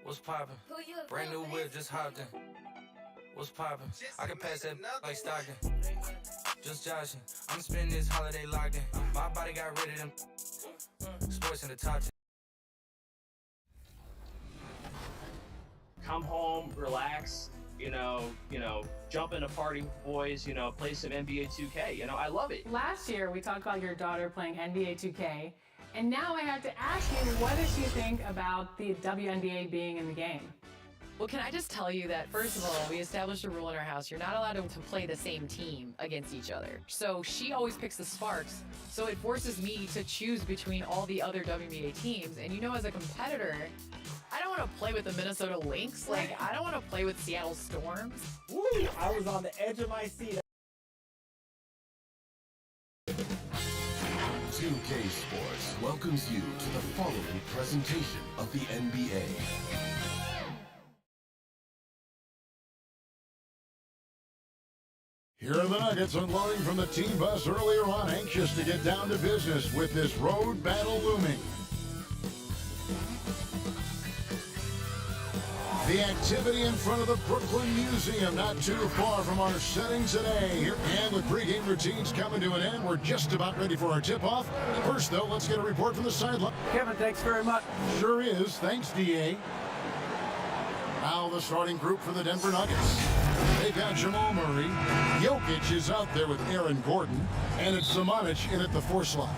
What's poppin'? Brand new whip, just hopped in. What's poppin'? I can pass that like Stockton. Just joshing. I'm spending this holiday locked in. My body got rid of them. Sports in the top 10. Come home, relax, jump in a party with boys, play some NBA 2K. I love it. Last year, we talked about your daughter playing NBA 2K, and now I have to ask you, what does she think about the WNBA being in the game? Well, can I just tell you that, first of all, we established a rule in our house. You're not allowed to play the same team against each other. So she always picks the Sparks. So it forces me to choose between all the other WNBA teams. And as a competitor, I don't want to play with the Minnesota Lynx. I don't want to play with Seattle Storms. Woo! I was on the edge of my seat. 2K Sports welcomes you to the following presentation of the NBA. Here are the Nuggets unloading from the team bus earlier on, anxious to get down to business with this road battle looming. The activity in front of the Brooklyn Museum, not too far from our setting today. And with pregame routines coming to an end, we're just about ready for our tip-off. First, though, let's get a report from the sideline. Kevin, thanks very much. Sure is. Thanks, D.A. Now the starting group for the Denver Nuggets. They've got Jamal Murray. Jokic is out there with Aaron Gordon. And it's Samanic in at the 4 slot.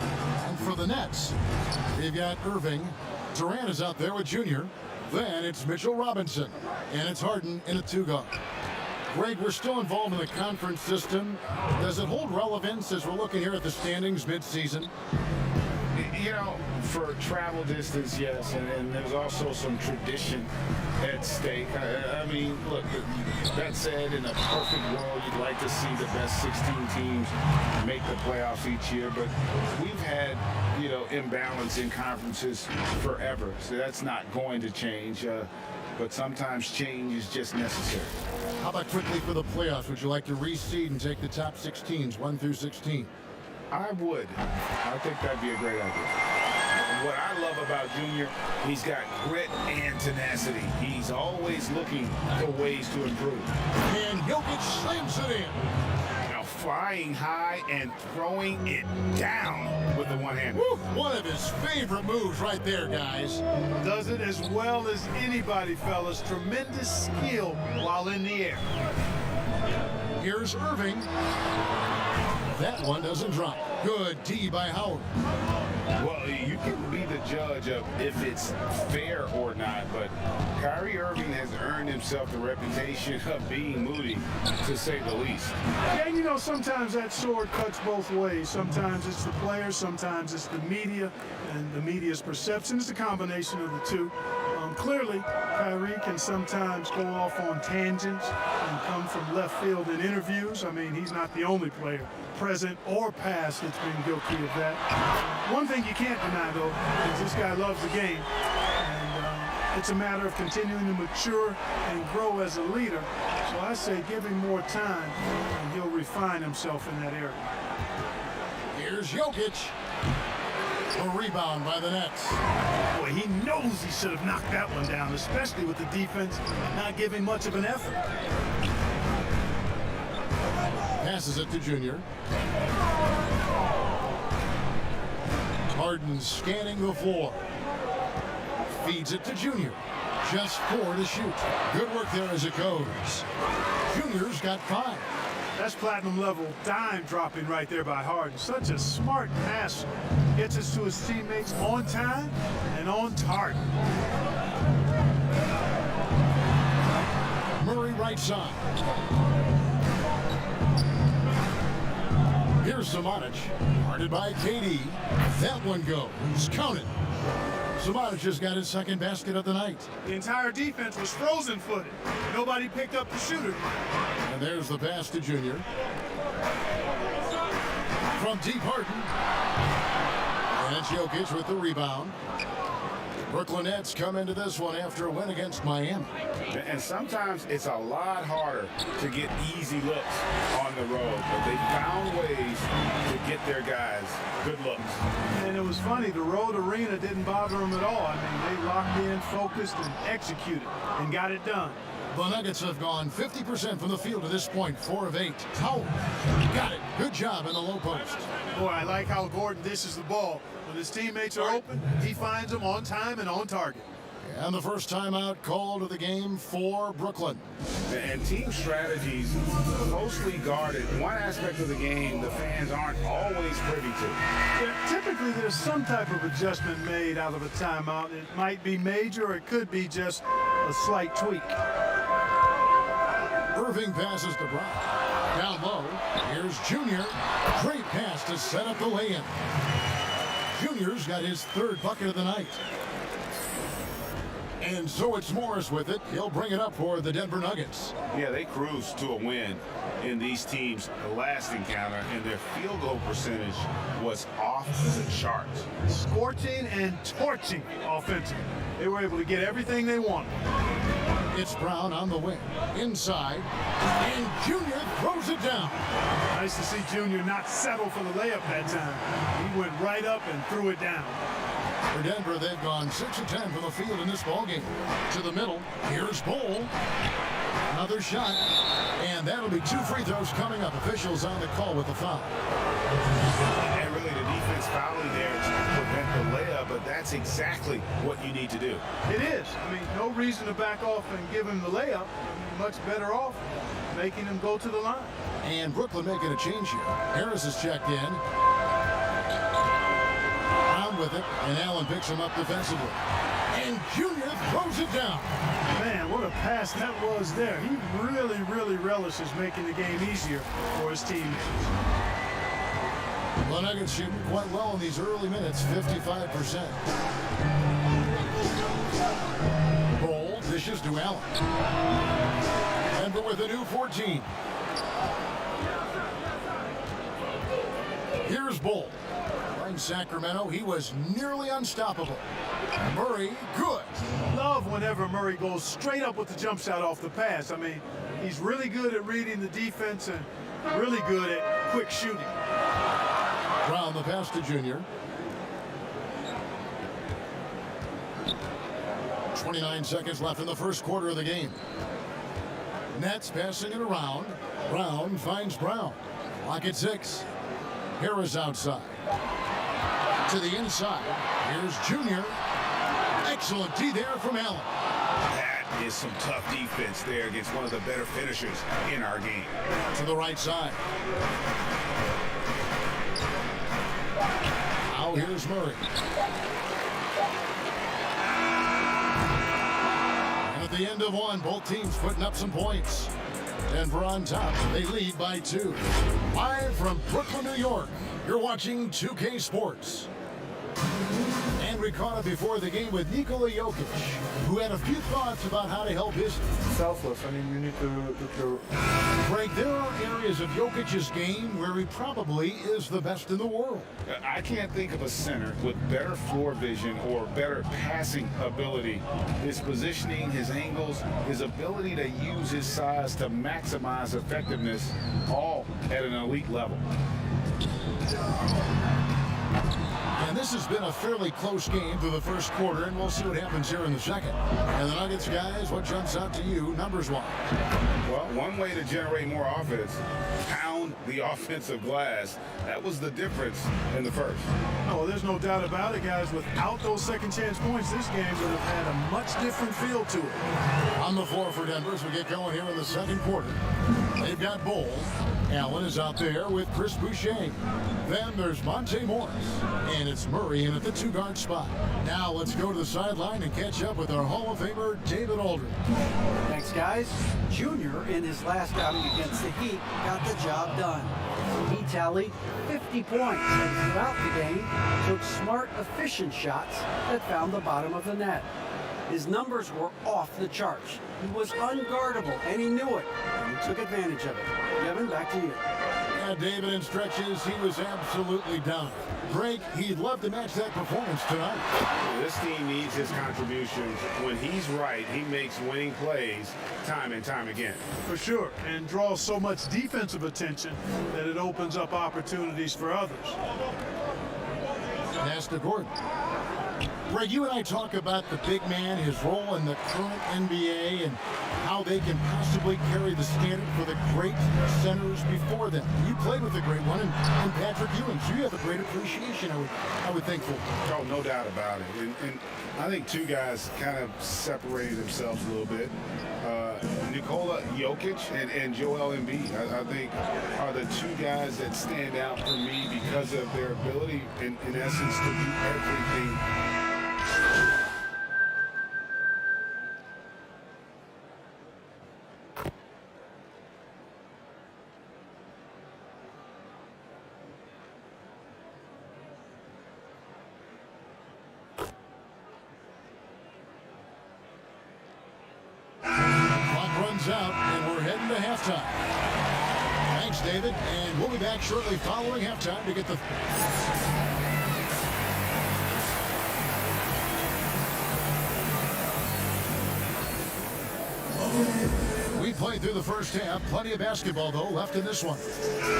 And for the Nets, they've got Irving. Durant is out there with Junior. Then it's Mitchell Robinson, and it's Harden in a 2-guard. Greg, we're still involved in the conference system. Does it hold relevance as we're looking here at the standings mid-season? For travel distance, yes, and there's also some tradition at stake. I mean, look, that said, in a perfect world, you'd like to see the best 16 teams make the playoffs each year, but we've had, imbalance in conferences forever, so that's not going to change, but sometimes change is just necessary. How about quickly for the playoffs? Would you like to reseed and take the top 16s, 1 through 16? I would. I think that'd be a great idea. What I love about Junior, he's got grit and tenacity. He's always looking for ways to improve. And Jokic slams it in. Flying high and throwing it down with the one-hander. One of his favorite moves right there, guys. Does it as well as anybody, fellas. Tremendous skill while in the air. Here's Irving. That one doesn't drop. Good D by Howard. Well, you can be the judge of if it's fair or not, but Kyrie Irving has earned himself the reputation of being moody, to say the least. Yeah, sometimes that sword cuts both ways. Sometimes it's the players, sometimes it's the media, and the media's perception. It's a combination of the two. Clearly, Kyrie can sometimes go off on tangents and come from left field in interviews. I mean, he's not the only player, present or past, that's been guilty of that. One thing you can't deny, though, is this guy loves the game. And it's a matter of continuing to mature and grow as a leader. So I say give him more time, and he'll refine himself in that area. Here's Jokic. A rebound by the Nets. Boy, he knows he should have knocked that one down, especially with the defense not giving much of an effort. Passes it to Junior. Harden scanning the floor. Feeds it to Junior. Just 4 to shoot. Good work there as it goes. Junior's got 5. That's platinum level dime dropping right there by Harden. Such a smart passer. Gets us to his teammates on time and on target. Murray right side. Here's Samanic. Guarded by KD. That one goes. Counted. Samanic just got his second basket of the night. The entire defense was frozen-footed. Nobody picked up the shooter. And there's the pass to Junior. From deep, Harden. And Jokic with the rebound. Brooklyn Nets come into this one after a win against Miami. And sometimes it's a lot harder to get easy looks on the road, but they found ways to get their guys good looks. And it was funny, the road arena didn't bother them at all. I mean, locked in, focused, and executed, and got it done. The Nuggets have gone 50% from the field to this point, 4 of 8. Howard got it. Good job in the low post. Boy, I like how Gordon dishes the ball. When his teammates are open, he finds them on time and on target. And the first timeout called of the game for Brooklyn. And team strategies closely guarded. One aspect of the game the fans aren't always privy to. Yeah, typically, there's some type of adjustment made out of a timeout. It might be major, or it could be just a slight tweak. Irving passes to Brown. Down low, here's Junior. Great pass to set up the lay-in. Junior's got his 3rd bucket of the night. And so it's Morris with it. He'll bring it up for the Denver Nuggets. Yeah, they cruised to a win in these teams' last encounter, and their field goal percentage was off the charts. Scorching and torching offensively. They were able to get everything they wanted. It's Brown on the wing. Inside. And Junior throws it down. Nice to see Junior not settle for the layup that time. He went right up and threw it down. For Denver, they've gone 6 of 10 from the field in this ballgame. To the middle, here's Bol. Another shot, and that'll be 2 free throws coming up. Officials on the call with the foul. And really, the defense fouling there to prevent the layup, but that's exactly what you need to do. It is. I mean, no reason to back off and give him the layup. Much better off making him go to the line. And Brooklyn making a change here. Harris is checked in. With it, and Allen picks him up defensively. And Junior throws it down. Man, what a pass that was there. He really relishes making the game easier for his teammates. The Nuggets shooting quite well in these early minutes, 55%. Bol dishes to Allen. Denver with a new 14. Here's Bol. In Sacramento, he was nearly unstoppable. Murray, good. Love whenever Murray goes straight up with the jump shot off the pass. I mean, he's really good at reading the defense and really good at quick shooting. Brown the pass to Junior. 29 seconds left in the first quarter of the game. Nets passing it around. Brown finds Brown. Lock at 6. Harris outside. To the inside. Here's Junior. Excellent D there from Allen. That is some tough defense there against one of the better finishers in our game. To the right side. Now here's Murray. And at the end of one, both teams putting up some points. Denver on top. They lead by 2. Live from Brooklyn, New York. You're watching 2K Sports. And we caught up before the game with Nikola Jokic, who had a few thoughts about how to help his team. Selfless. I mean, you need to Greg, there are areas of Jokic's game where he probably is the best in the world. I can't think of a center with better floor vision or better passing ability. His positioning, his angles, his ability to use his size to maximize effectiveness, all at an elite level. And this has been a fairly close game through the first quarter, and we'll see what happens here in the second. And the Nuggets, guys, what jumps out to you numbers-wise? Well, one way to generate more offense, pound the offensive glass. That was the difference in the first. Oh, there's no doubt about it, guys. Without those second chance points, this game would have had a much different feel to it. On the floor for Denver as we get going here in the second quarter. They've got Bol. Allen is out there with Chris Boucher. Then there's Monte Morris. And it's Murray in at the 2-guard spot. Now let's go to the sideline and catch up with our Hall of Famer, David Aldridge. Thanks, guys. Junior, in his last outing against the Heat, got the job done. He tallied 50 points and throughout the game took smart, efficient shots that found the bottom of the net. His numbers were off the charts. He was unguardable, and he knew it. And he took advantage of it. Kevin, back to you. Yeah, David, in stretches, he was absolutely down. Greg, he'd love to match that performance tonight. This team needs his contributions. When he's right, he makes winning plays time and time again. For sure, and draws so much defensive attention that it opens up opportunities for others. Pass to Gordon. Greg, you and I talk about the big man, his role in the current NBA, and how they can possibly carry the standard for the great centers before them. You played with a great one, and Patrick Ewing, so you have a great appreciation, I would think, for. Oh, no doubt about it. And I think two guys kind of separated themselves a little bit. Nikola Jokic and Joel Embiid, I think, are the two guys that stand out for me because of their ability, in essence, to do everything. Out, and we're heading to halftime. Thanks, David, and we'll be back shortly following halftime to get the... We played through the first half. Plenty of basketball, though, left in this one.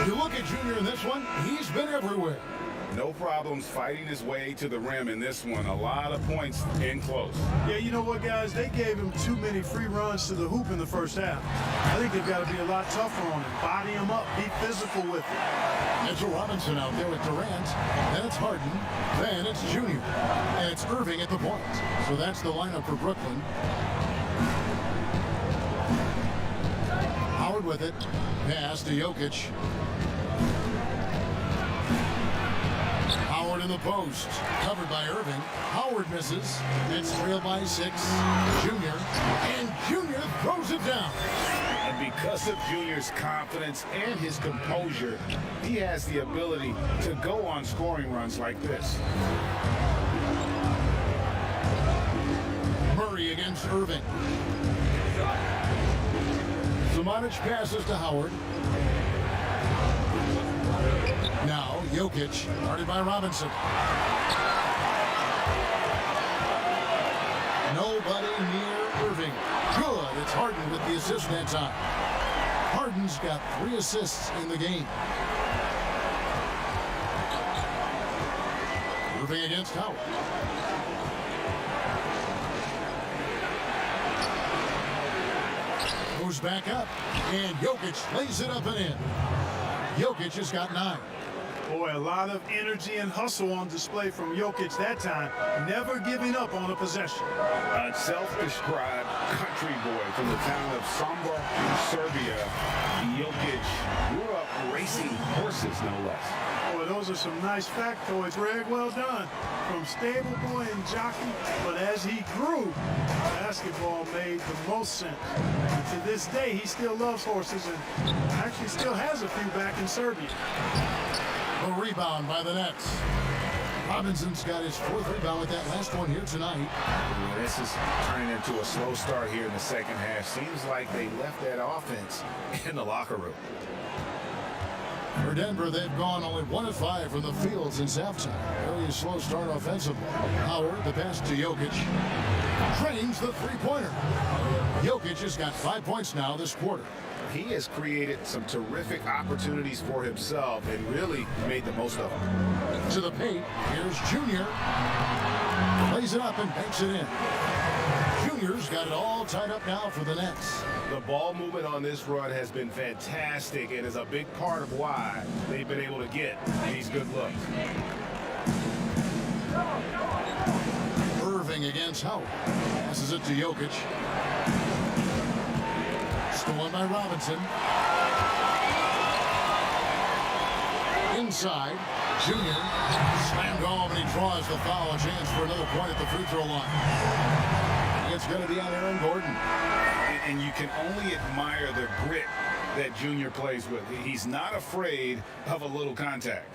You look at Junior in this one, he's been everywhere. No problems fighting his way to the rim in this one. A lot of points in close. Yeah, you know what, guys? They gave him too many free runs to the hoop in the first half. I think they've got to be a lot tougher on him. Body him up. Be physical with him. Mitchell Robinson out there with Durant. Then it's Harden. Then it's Junior. And it's Irving at the point. So that's the lineup for Brooklyn. Howard with it. Pass to Jokic. Howard in the post, covered by Irving. Howard misses. It's trailed by 6. Junior, and Junior throws it down. And because of Junior's confidence and his composure, he has the ability to go on scoring runs like this. Murray against Irving. Samanic passes to Howard. Now, Jokic, guarded by Robinson. Nobody near Irving. Good. It's Harden with the assist that time. Harden's got 3 assists in the game. Irving against Howard. Goes back up, and Jokic lays it up and in. Jokic has got 9. Boy, a lot of energy and hustle on display from Jokic that time. Never giving up on a possession. A self-described country boy from the town of Sombor in Serbia. Jokic grew up racing horses, no less. Boy, those are some nice factoids, Greg. Well done. From stable boy and jockey, but as he grew, basketball made the most sense. And to this day, he still loves horses and actually still has a few back in Serbia. A rebound by the Nets. Robinson's got his 4th rebound with that last one here tonight. This is turning into a slow start here in the second half. Seems like they left that offense in the locker room. For Denver, they've gone only 1 of 5 from the field since halftime. Very slow start offensively. Howard, the pass to Jokic. Drains the three-pointer. Jokic has got 5 points now this quarter. He has created some terrific opportunities for himself and really made the most of them. To the paint, here's Junior. Plays it up and banks it in. Junior's got it all tied up now for the Nets. The ball movement on this run has been fantastic and is a big part of why they've been able to get these good looks. Irving against Howard. Passes it to Jokic. Stolen by Robinson. Inside, Junior slammed home, and he draws the foul. Chance for another point at the free throw line. It's going to be on Aaron Gordon. And you can only admire the grit that Junior plays with. He's not afraid of a little contact.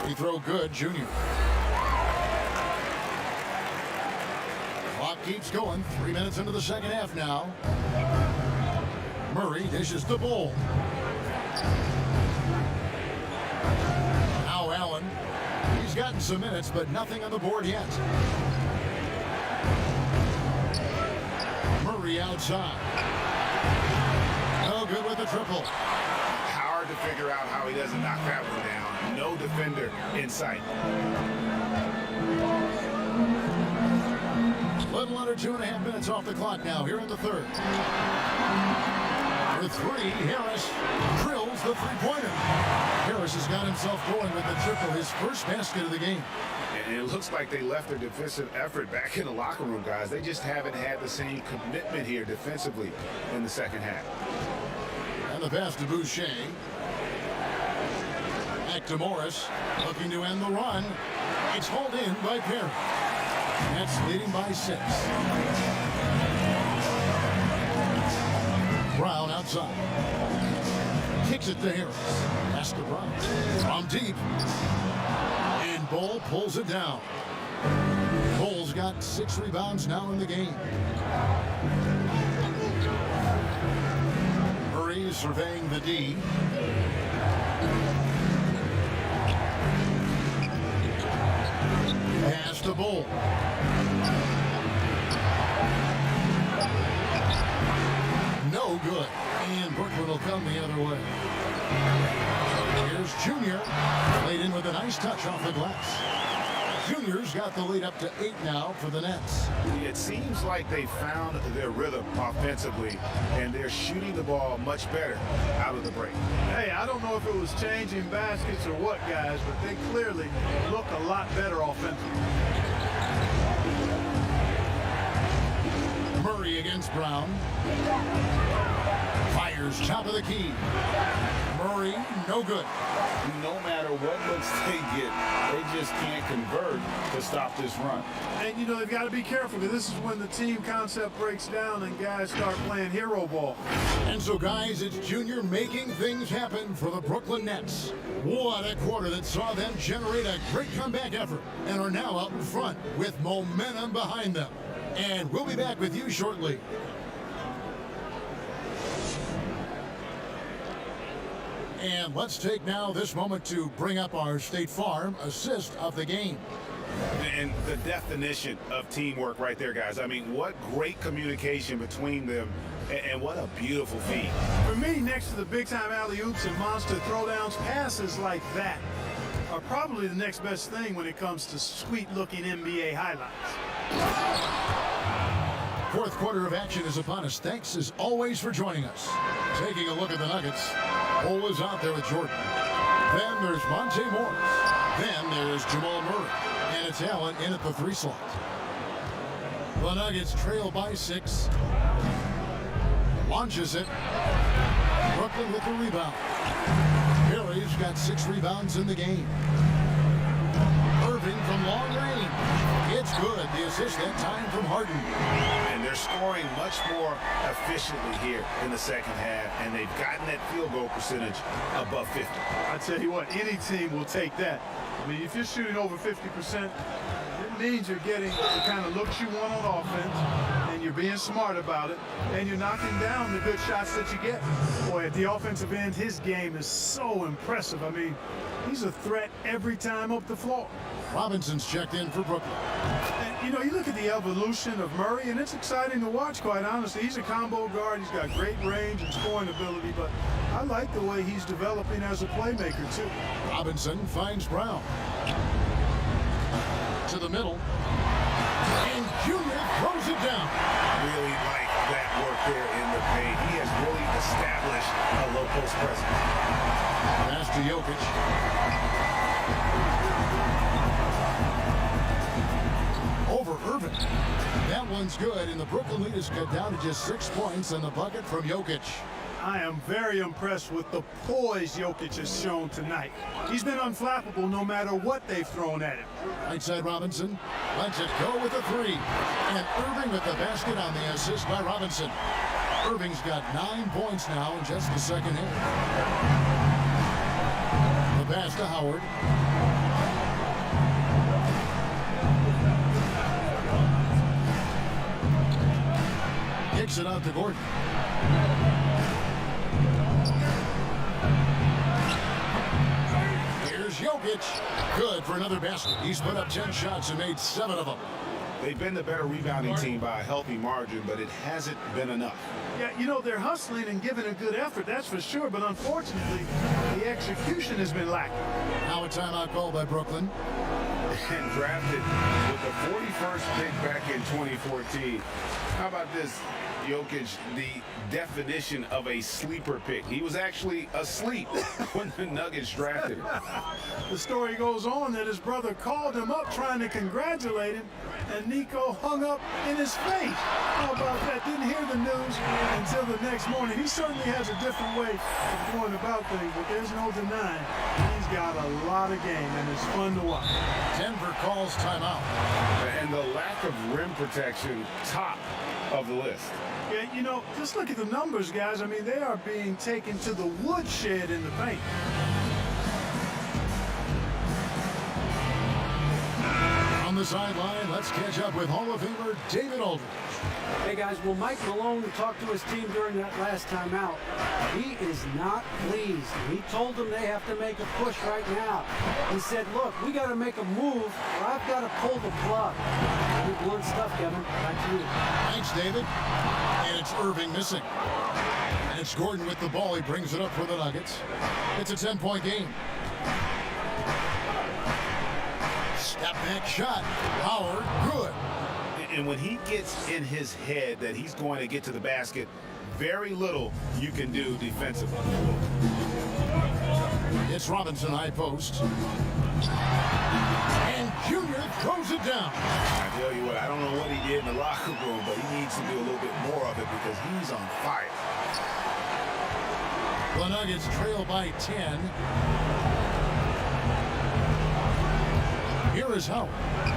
Free throw good, Junior. Clock keeps going. 3 minutes into the second half now. Murray dishes the ball. Now Allen. He's gotten some minutes, but nothing on the board yet. Murray outside. No good with the triple. Hard to figure out how he doesn't knock that one down. No defender in sight. Little under 2.5 minutes off the clock now here in the third. For three, Harris drills the three-pointer. Harris has got himself going with the triple, his first basket of the game. And it looks like they left their defensive effort back in the locker room, guys. They just haven't had the same commitment here defensively in the second half. And the pass to Boucher. Back to Morris, looking to end the run. It's hauled in by Perry. Nets leading by 6. Brown outside. Kicks it to Harris. Pass to Brown. From deep. And Bull pulls it down. Bull's got 6 rebounds now in the game. Murray surveying the D. Pass to Bull. No good. And Brooklyn will come the other way. Here's Junior. Laid in with a nice touch off the glass. Junior's got the lead up to 8 now for the Nets. It seems like they found their rhythm offensively, and they're shooting the ball much better out of the break. Hey, I don't know if it was changing baskets or what, guys, but they clearly look a lot better offensively. Murray against Brown. Fires top of the key. Murray, no good. No matter what looks they get, they just can't convert to stop this run. And, you know, they've got to be careful because this is when the team concept breaks down and guys start playing hero ball. And so, guys, it's Junior making things happen for the Brooklyn Nets. What a quarter that saw them generate a great comeback effort and are now out in front with momentum behind them. And we'll be back with you shortly. And let's take now this moment to bring up our State Farm assist of the game. And the definition of teamwork right there, guys. I mean, what great communication between them, and what a beautiful feed. For me, next to the big-time alley-oops and monster throwdowns, passes like that are probably the next best thing when it comes to sweet-looking NBA highlights. Fourth quarter of action is upon us. Thanks, as always, for joining us. Taking a look at the Nuggets. Bull is out there with Jordan. Then there's Monte Morris. Then there's Jamal Murray. And it's Allen in at the 3 slot. The Nuggets trail by 6. Launches it. Brooklyn with the rebound. Perry's got 6 rebounds in the game. Irving from long range. It's good. The assist that time from Harden. And they're scoring much more efficiently here in the second half, and they've gotten that field goal percentage above 50. I tell you what, any team will take that. I mean, if you're shooting over 50%, it means you're getting the kind of looks you want on offense, and you're being smart about it, and you're knocking down the good shots that you get. Boy, at the offensive end, his game is so impressive. I mean, he's a threat every time up the floor. Robinson's checked in for Brooklyn. And, you know, you look at the evolution of Murray, and it's exciting to watch, quite honestly. He's a combo guard. He's got great range and scoring ability, but I like the way he's developing as a playmaker, too. Robinson finds Brown. To the middle. And Junior throws it down. Really like that work there in the paint. He has really established a low post presence. Pass to Jokic. Over Irving. That one's good, and the Brooklyn lead is cut down to just 6 points and the bucket from Jokic. I am very impressed with the poise Jokic has shown tonight. He's been unflappable no matter what they've thrown at him. Right side Robinson lets it go with the 3. And Irving with the basket on the assist by Robinson. Irving's got 9 points now in just the second half. The pass to Howard. Kicks it out to Gordon. Here's Jokic. Good for another basket. He's put up 10 shots and made 7 of them. They've been the better rebounding team by a healthy margin, but it hasn't been enough. Yeah, you know, they're hustling and giving a good effort, that's for sure, but unfortunately, the execution has been lacking. Now a timeout called by Brooklyn. and drafted with the 41st pick back in 2014. How about this? Jokic, the definition of a sleeper pick. He was actually asleep when the Nuggets drafted him. The story goes on that his brother called him up trying to congratulate him, and Nico hung up in his face. How about that? Didn't hear the news until the next morning. He certainly has a different way of going about things, but there's no denying he's got a lot of game, and it's fun to watch. Denver calls timeout. And the lack of rim protection, top of the list. Yeah, you know, just look at the numbers, guys. I mean, they are being taken to the woodshed in the paint. On the sideline, let's catch up with Hall of Famer David Aldridge. Hey guys, well, Mike Malone talked to his team during that last time out. He is not pleased. He told them they have to make a push right now. He said, look, we got to make a move or I've got to pull the plug. Pretty blunt stuff, Kevin. Back to you. Thanks, David. And it's Irving missing. And it's Gordon with the ball. He brings it up for the Nuggets. It's a 10-point game. Step back shot. Howard, good. And when he gets in his head that he's going to get to the basket, very little you can do defensively. It's Robinson, high post. And Junior throws it down. I tell you what, I don't know what he did in the locker room, but he needs to do a little bit more of it because he's on fire. The Nuggets trail by 10. Here is Howard.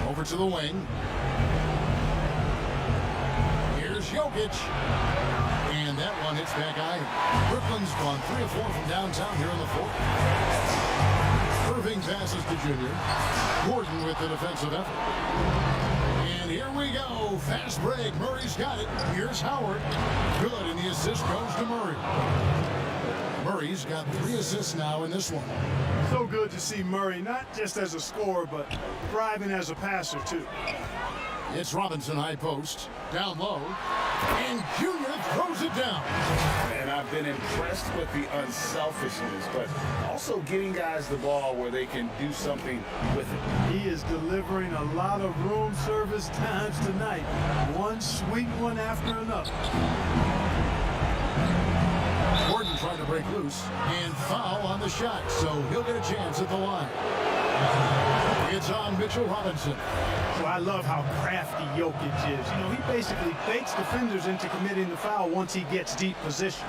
Over to the wing. Here's Jokic. And that one hits back iron. Brooklyn's gone 3 of 4 from downtown here in the fourth. Irving passes to Junior. Gordon with the defensive effort. And here we go. Fast break. Murray's got it. Here's Howard. Good, and the assist goes to Murray. Murray's got 3 assists now in this one. So good to see Murray, not just as a scorer, but thriving as a passer, too. It's Robinson, high post. Down low. And Junior throws it down. And I've been impressed with the unselfishness, but also getting guys the ball where they can do something with it. He is delivering a lot of room service times tonight. One sweet one after another. Gordon trying to break loose and foul on the shot, so he'll get a chance at the line. It's on Mitchell Robinson. So I love how crafty Jokic is. You know, he basically fakes defenders into committing the foul once he gets deep position.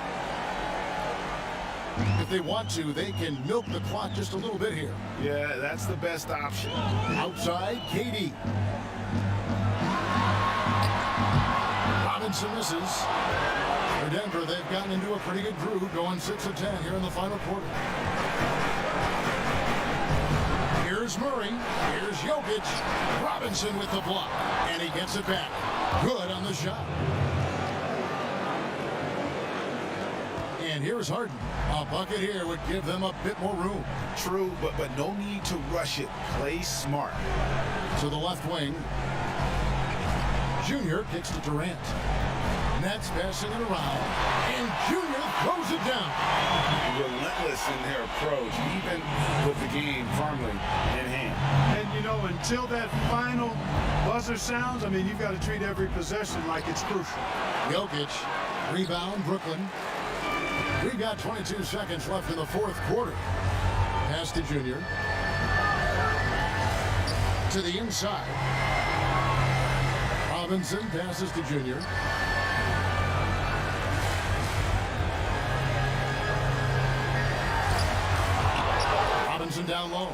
If they want to, they can milk the clock just a little bit here. Yeah, that's the best option. Outside, KD. Robinson misses. For Denver, they've gotten into a pretty good groove, going 6 of 10 here in the final quarter. Here's Murray. Here's Jokic. Robinson with the block. And he gets it back. Good on the shot. And here's Harden. A bucket here would give them a bit more room. True, but no need to rush it. Play smart. To the left wing. Junior kicks to Durant. Nets passing it around. And Junior throws it down. Relentless in their approach, even with the game firmly in hand. And, you know, until that final buzzer sounds, I mean, you've got to treat every possession like it's crucial. Jokic, rebound, Brooklyn. We've got 22 seconds left in the fourth quarter. Pass to Junior. To the inside. Robinson passes to Junior. Robinson down low.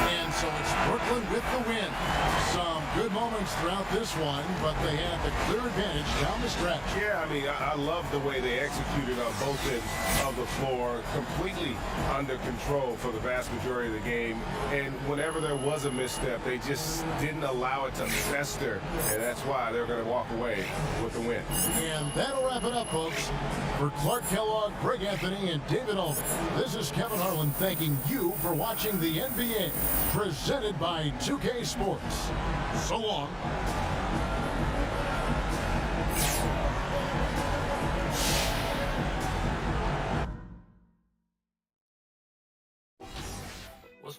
And so it's Brooklyn with the win. Some good moments throughout this one, but they had the clear advantage down the stretch. Yeah, I mean, I love the way they executed on both ends of the floor, completely under control for the vast majority of the game. And whenever there was a misstep, they just didn't allow it to fester, and that's why they're going to walk away with the win. And that'll wrap it up, folks. For Clark Kellogg, Greg Anthony, and David Aldridge, this is Kevin Harlan thanking you for watching the NBA, presented by 2K Sports. So long.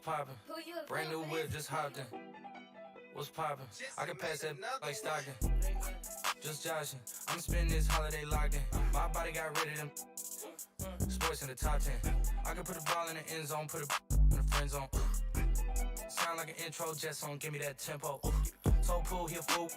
poppin'? Brand new whip, just hopped in. What's poppin'? I can pass that like Stockton. Just joshing. I'm spending this holiday locked in. My body got rid of them. Sports in the top 10. I can put the ball in the end zone, put it in the friend zone. Sound like an intro jet song, give me that tempo. Toe pool, he a fool.